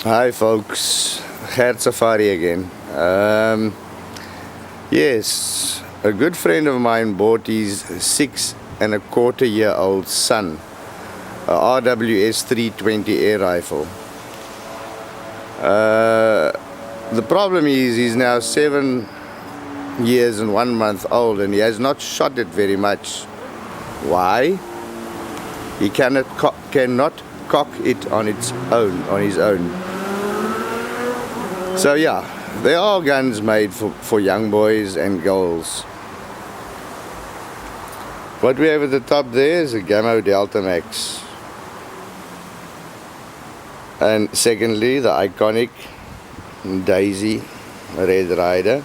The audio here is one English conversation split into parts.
Hi folks, Gert Safari again. Yes, a good friend of mine bought his 6.25-year-old son a RWS 320 air rifle. The problem is he's now 7 years and 1 month old and he has not shot it very much. Why? He cannot cock it on his own. So yeah, there are guns made for young boys and girls. What we have at the top there is a Gamma Delta Max. And secondly, the iconic Daisy Red Rider,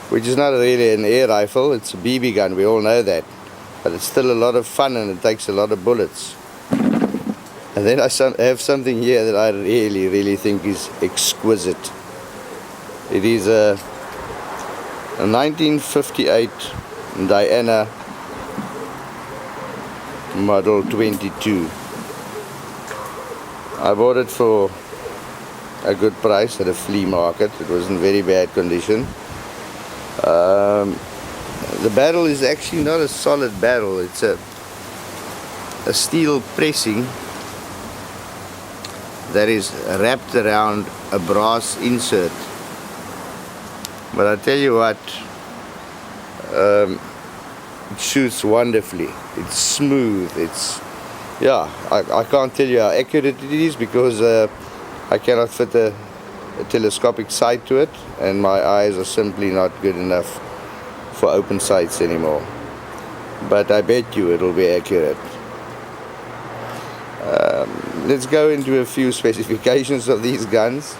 which is not really an air rifle, it's a BB gun, we all know that. But it's still a lot of fun and it takes a lot of bullets. And then I have something here that I really think is exquisite. It is a 1958 Diana model 22. I bought it for a good price at a flea market. It was in very bad condition. The barrel is actually not a solid barrel. It's a steel pressing that is wrapped around a brass insert. But I tell you what, it shoots wonderfully. It's smooth. I can't tell you how accurate it is because I cannot fit a telescopic sight to it, and my eyes are simply not good enough for open sights anymore. But I bet you it'll be accurate. Let's go into a few specifications of these guns.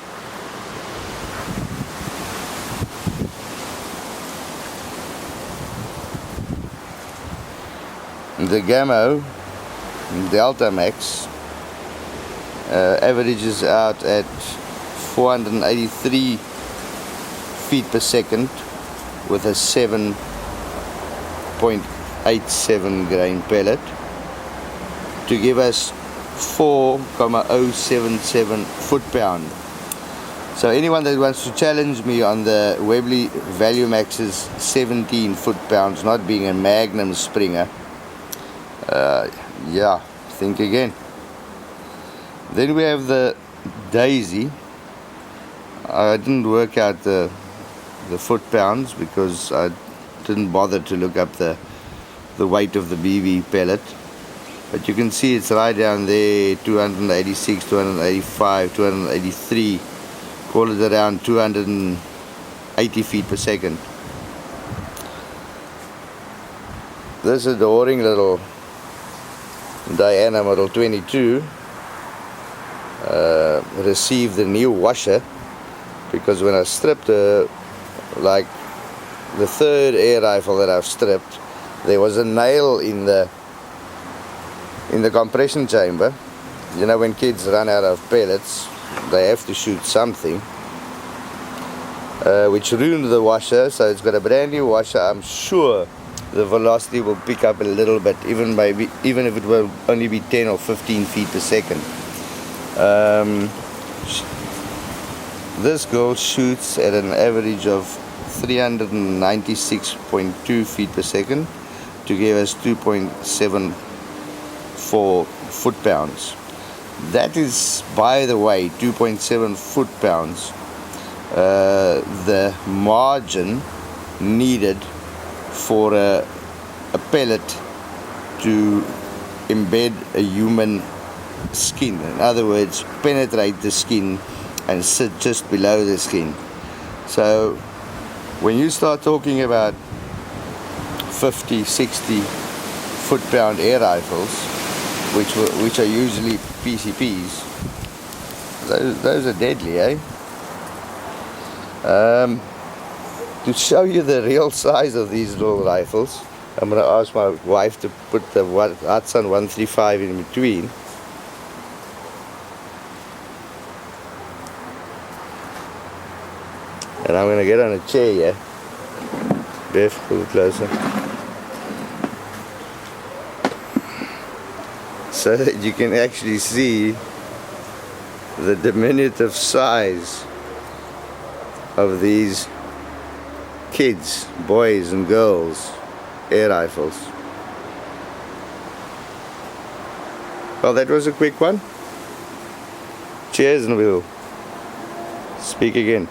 The Gamma Delta Max averages out at 483 feet per second with a 7.87 grain pellet to give us 4,077 foot-pound. So anyone that wants to challenge me on the Webley Value Max's 17 foot-pounds not being a Magnum Springer, think again. Then we have the Daisy. I didn't work out the foot-pounds because I didn't bother to look up the weight of the BB pellet. But you can see it's right down there, 286, 285, 283, call it around 280 feet per second. This adoring little Diana model 22 received a new washer because when I stripped like the third air rifle that I've stripped, there was a nail in the compression chamber. You know, when kids run out of pellets, they have to shoot something, which ruined the washer. So it's got a brand new washer. I'm sure the velocity will pick up a little bit, even if it will only be 10 or 15 feet per second. This girl shoots at an average of 396.2 feet per second to give us 2.74 foot-pounds. That is, by the way, 2.7 foot-pounds. The margin needed for a pellet to embed a human skin. In other words, penetrate the skin and sit just below the skin. So when you start talking about 50, 60 foot-pound air rifles, which are usually PCPs, those are deadly, eh? To show you the real size of these little rifles, I'm going to ask my wife to put the Hudson 135 in between. And I'm going to get on a chair here. Bev, pull it closer. So that you can actually see the diminutive size of these kids, boys and girls, air rifles. Well, that was a quick one. Cheers, and we'll speak again.